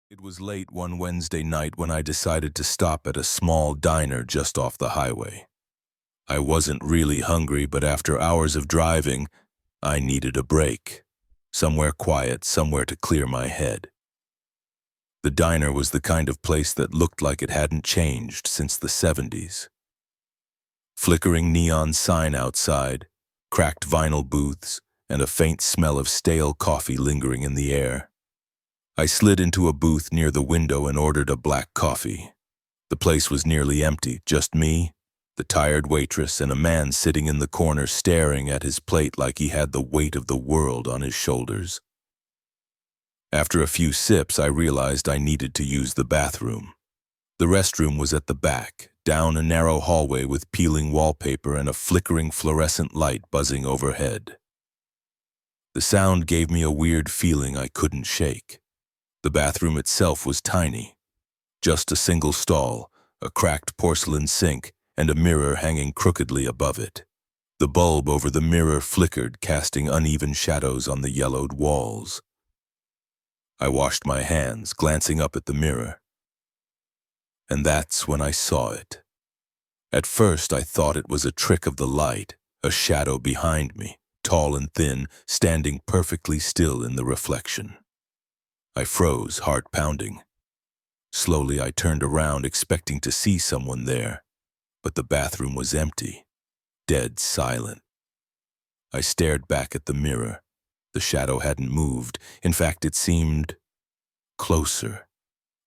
It was late one Wednesday night when I decided to stop at a small diner just off the highway. I wasn't really hungry, but after hours of driving, I needed a break. Somewhere quiet, somewhere to clear my head. The diner was the kind of place that looked like it hadn't changed since the 70s. Flickering neon sign outside, cracked vinyl booths, and a faint smell of stale coffee lingering in the air. I slid into a booth near the window and ordered a black coffee. The place was nearly empty, just me, the tired waitress, and a man sitting in the corner staring at his plate like he had the weight of the world on his shoulders. After a few sips, I realized I needed to use the bathroom. The restroom was at the back, down a narrow hallway with peeling wallpaper and a flickering fluorescent light buzzing overhead. The sound gave me a weird feeling I couldn't shake. The bathroom itself was tiny. Just a single stall, a cracked porcelain sink, and a mirror hanging crookedly above it. The bulb over the mirror flickered, casting uneven shadows on the yellowed walls. I washed my hands, glancing up at the mirror. And that's when I saw it. At first, I thought it was a trick of the light, a shadow behind me, tall and thin, standing perfectly still in the reflection. I froze, heart pounding. Slowly, I turned around, expecting to see someone there, but the bathroom was empty, dead silent. I stared back at the mirror. The shadow hadn't moved. In fact, it seemed closer.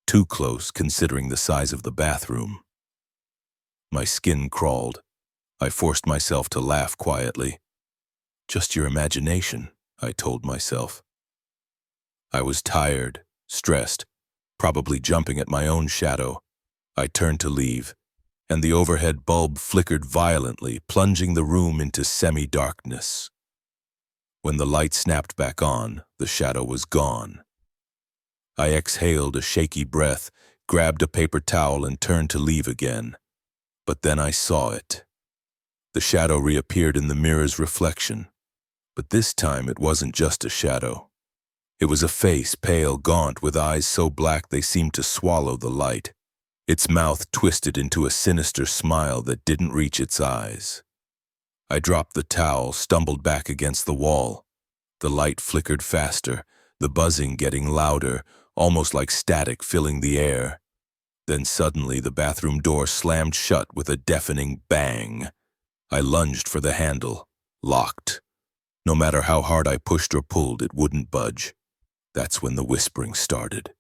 Too close, considering the size of the bathroom. My skin crawled. I forced myself to laugh quietly. Just your imagination, I told myself. I was tired, stressed, probably jumping at my own shadow. I turned to leave, and the overhead bulb flickered violently, plunging the room into semi-darkness. When the light snapped back on, the shadow was gone. I exhaled a shaky breath, grabbed a paper towel, and turned to leave again. But then I saw it. The shadow reappeared in the mirror's reflection. But this time it wasn't just a shadow. It was a face, pale, gaunt, with eyes so black they seemed to swallow the light. Its mouth twisted into a sinister smile that didn't reach its eyes. I dropped the towel, stumbled back against the wall. The light flickered faster, the buzzing getting louder, almost like static filling the air. Then suddenly the bathroom door slammed shut with a deafening bang. I lunged for the handle, locked. No matter how hard I pushed or pulled, it wouldn't budge. That's when the whispering started.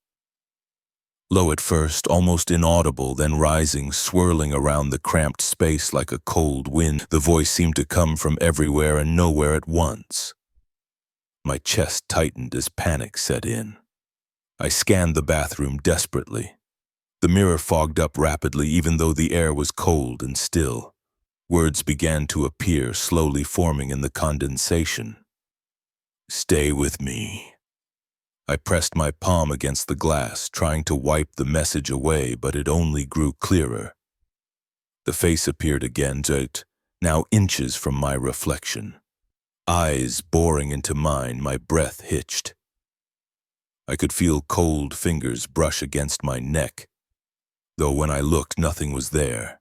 Low at first, almost inaudible, then rising, swirling around the cramped space like a cold wind, the voice seemed to come from everywhere and nowhere at once. My chest tightened as panic set in. I scanned the bathroom desperately. The mirror fogged up rapidly, even though the air was cold and still. Words began to appear, slowly forming in the condensation. "Stay with me." I pressed my palm against the glass, trying to wipe the message away, but it only grew clearer. The face appeared again, now inches from my reflection. Eyes boring into mine, my breath hitched. I could feel cold fingers brush against my neck, though when I looked, nothing was there.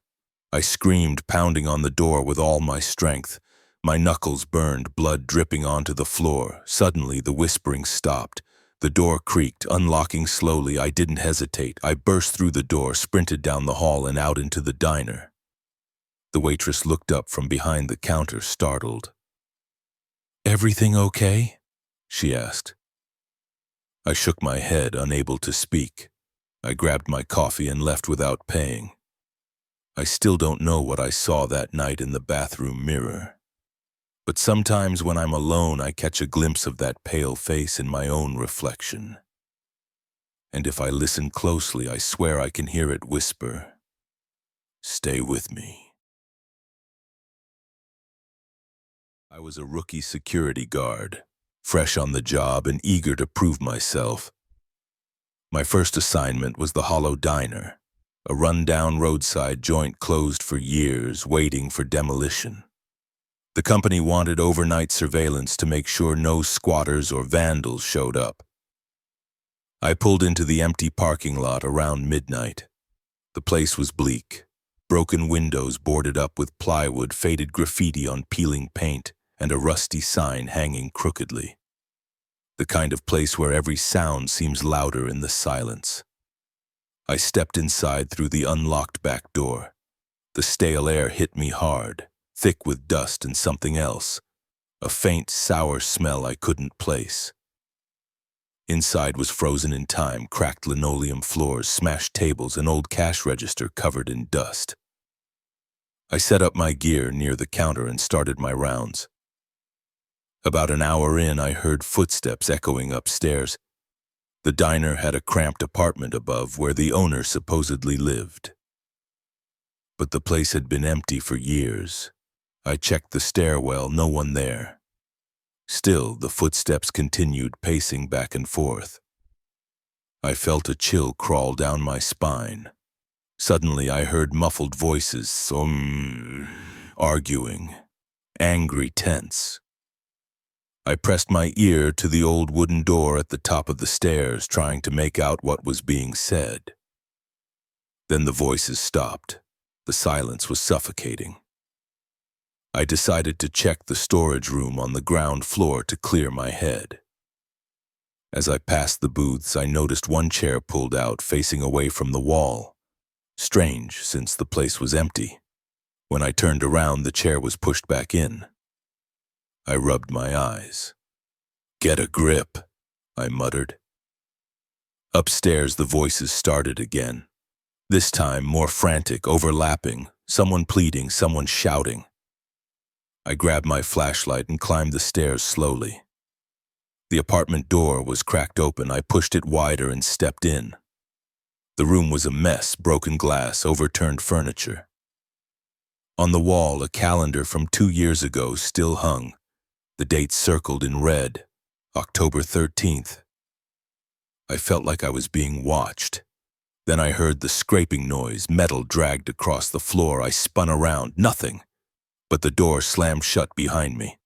I screamed, pounding on the door with all my strength. My knuckles burned, blood dripping onto the floor. Suddenly, the whispering stopped. The door creaked, unlocking slowly. I didn't hesitate. I burst through the door, sprinted down the hall and out into the diner. The waitress looked up from behind the counter, startled. "Everything okay?" she asked. I shook my head, unable to speak. I grabbed my coffee and left without paying. I still don't know what I saw that night in the bathroom mirror. But sometimes when I'm alone, I catch a glimpse of that pale face in my own reflection. And if I listen closely, I swear I can hear it whisper, "Stay with me." I was a rookie security guard, fresh on the job and eager to prove myself. My first assignment was the Hollow Diner, a run-down roadside joint closed for years, waiting for demolition. The company wanted overnight surveillance to make sure no squatters or vandals showed up. I pulled into the empty parking lot around midnight. The place was bleak. Broken windows boarded up with plywood, faded graffiti on peeling paint, and a rusty sign hanging crookedly. The kind of place where every sound seems louder in the silence. I stepped inside through the unlocked back door. The stale air hit me hard, thick with dust and something else, a faint, sour smell I couldn't place. Inside was frozen in time, cracked linoleum floors, smashed tables, an old cash register covered in dust. I set up my gear near the counter and started my rounds. About an hour in, I heard footsteps echoing upstairs. The diner had a cramped apartment above where the owner supposedly lived. But the place had been empty for years. I checked the stairwell, no one there. Still, the footsteps continued, pacing back and forth. I felt a chill crawl down my spine. Suddenly, I heard muffled voices, arguing, angry, tense. I pressed my ear to the old wooden door at the top of the stairs, trying to make out what was being said. Then the voices stopped. The silence was suffocating. I decided to check the storage room on the ground floor to clear my head. As I passed the booths, I noticed one chair pulled out, facing away from the wall. Strange, since the place was empty. When I turned around, the chair was pushed back in. I rubbed my eyes. "Get a grip," I muttered. Upstairs, the voices started again. This time, more frantic, overlapping, someone pleading, someone shouting. I grabbed my flashlight and climbed the stairs slowly. The apartment door was cracked open. I pushed it wider and stepped in. The room was a mess, broken glass, overturned furniture. On the wall, a calendar from 2 years ago still hung. The date circled in red, October 13th. I felt like I was being watched. Then I heard the scraping noise, metal dragged across the floor. I spun around, nothing, but the door slammed shut behind me.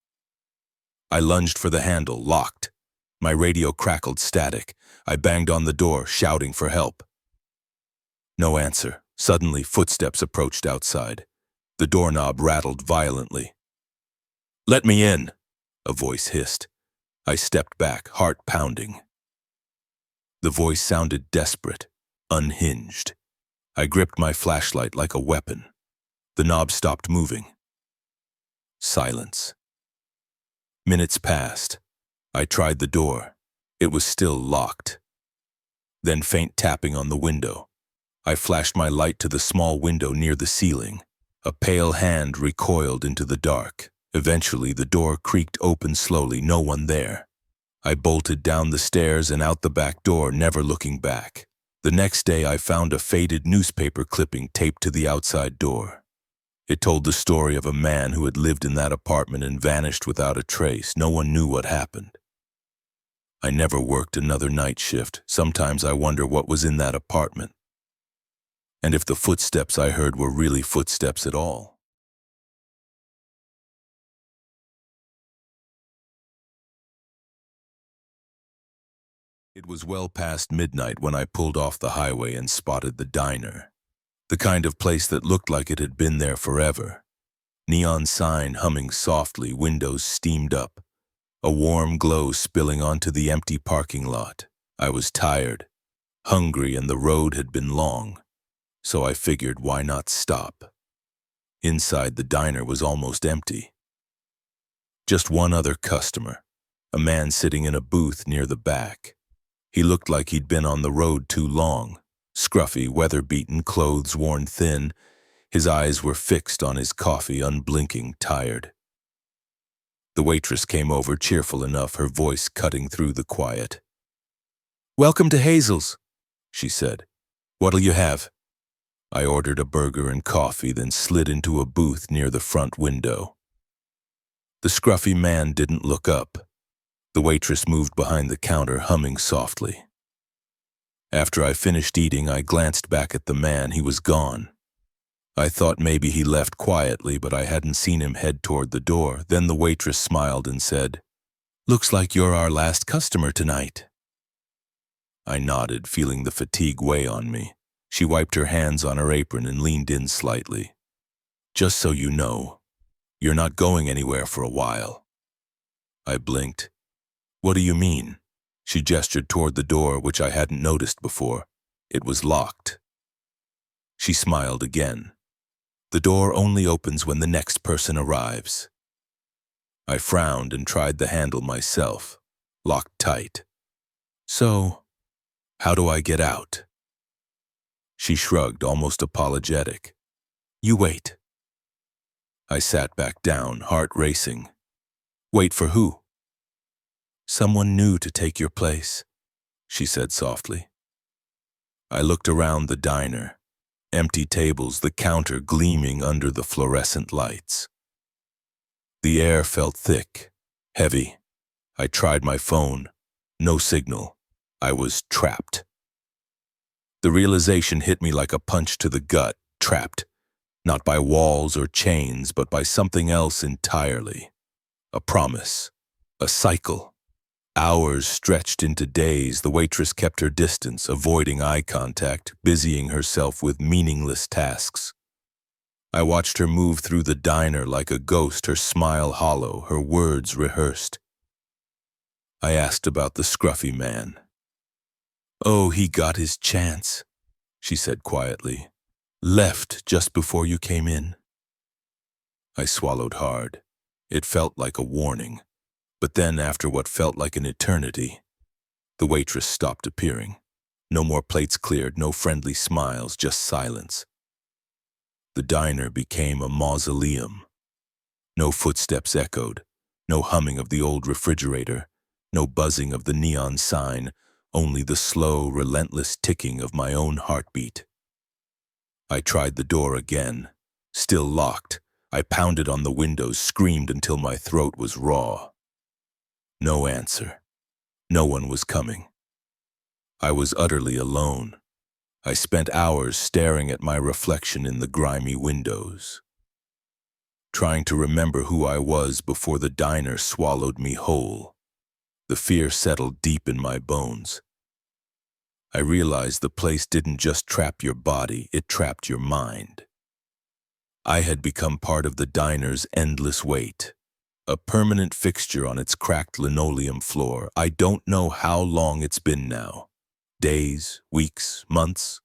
I lunged for the handle, locked. My radio crackled static. I banged on the door, shouting for help. No answer. Suddenly, footsteps approached outside. The doorknob rattled violently. "Let me in," a voice hissed. I stepped back, heart pounding. The voice sounded desperate, unhinged. I gripped my flashlight like a weapon. The knob stopped moving. Silence. Minutes passed. I tried the door. It was still locked. Then faint tapping on the window. I flashed my light to the small window near the ceiling. A pale hand recoiled into the dark. Eventually, the door creaked open slowly, no one there. I bolted down the stairs and out the back door, never looking back. The next day, I found a faded newspaper clipping taped to the outside door. It told the story of a man who had lived in that apartment and vanished without a trace. No one knew what happened. I never worked another night shift. Sometimes I wonder what was in that apartment. And if the footsteps I heard were really footsteps at all. It was well past midnight when I pulled off the highway and spotted the diner. The kind of place that looked like it had been there forever. Neon sign humming softly, windows steamed up. A warm glow spilling onto the empty parking lot. I was tired, hungry, and the road had been long. So I figured, why not stop? Inside, the diner was almost empty. Just one other customer, a man sitting in a booth near the back. He looked like he'd been on the road too long. Scruffy, weather-beaten, clothes worn thin. His eyes were fixed on his coffee, unblinking, tired. The waitress came over, cheerful enough, her voice cutting through the quiet. "Welcome to Hazel's," she said. "What'll you have?" I ordered a burger and coffee, then slid into a booth near the front window. The scruffy man didn't look up. The waitress moved behind the counter, humming softly. After I finished eating, I glanced back at the man. He was gone. I thought maybe he left quietly, but I hadn't seen him head toward the door. Then the waitress smiled and said, "Looks like you're our last customer tonight." I nodded, feeling the fatigue weigh on me. She wiped her hands on her apron and leaned in slightly. Just so you know, you're not going anywhere for a while. I blinked. What do you mean? She gestured toward the door, which I hadn't noticed before. It was locked. She smiled again. The door only opens when the next person arrives. I frowned and tried the handle myself, locked tight. So, how do I get out? She shrugged, almost apologetic. You wait. I sat back down, heart racing. Wait for who? Someone new to take your place, she said softly. I looked around the diner, empty tables, the counter gleaming under the fluorescent lights. The air felt thick, heavy. I tried my phone. No signal. I was trapped. The realization hit me like a punch to the gut, trapped. Not by walls or chains, but by something else entirely. A promise. A cycle. Hours stretched into days. The waitress kept her distance, avoiding eye contact, busying herself with meaningless tasks. I watched her move through the diner like a ghost, her smile hollow, her words rehearsed. I asked about the scruffy man. Oh, he got his chance, she said quietly. Left just before you came in. I swallowed hard. It felt like a warning. But then, after what felt like an eternity, the waitress stopped appearing. No more plates cleared, no friendly smiles, just silence. The diner became a mausoleum. No footsteps echoed, no humming of the old refrigerator, no buzzing of the neon sign, only the slow, relentless ticking of my own heartbeat. I tried the door again. Still locked. I pounded on the windows, screamed until my throat was raw. No answer. No one was coming. I was utterly alone. I spent hours staring at my reflection in the grimy windows, trying to remember who I was before the diner swallowed me whole. The fear settled deep in my bones. I realized the place didn't just trap your body, it trapped your mind. I had become part of the diner's endless weight, a permanent fixture on its cracked linoleum floor. I don't know how long it's been now. Days, weeks, months.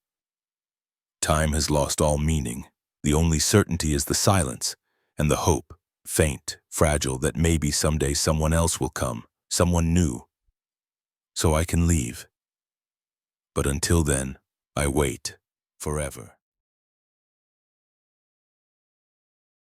Time has lost all meaning. The only certainty is the silence and the hope, faint, fragile, that maybe someday someone else will come, someone new, so I can leave. But until then, I wait, forever.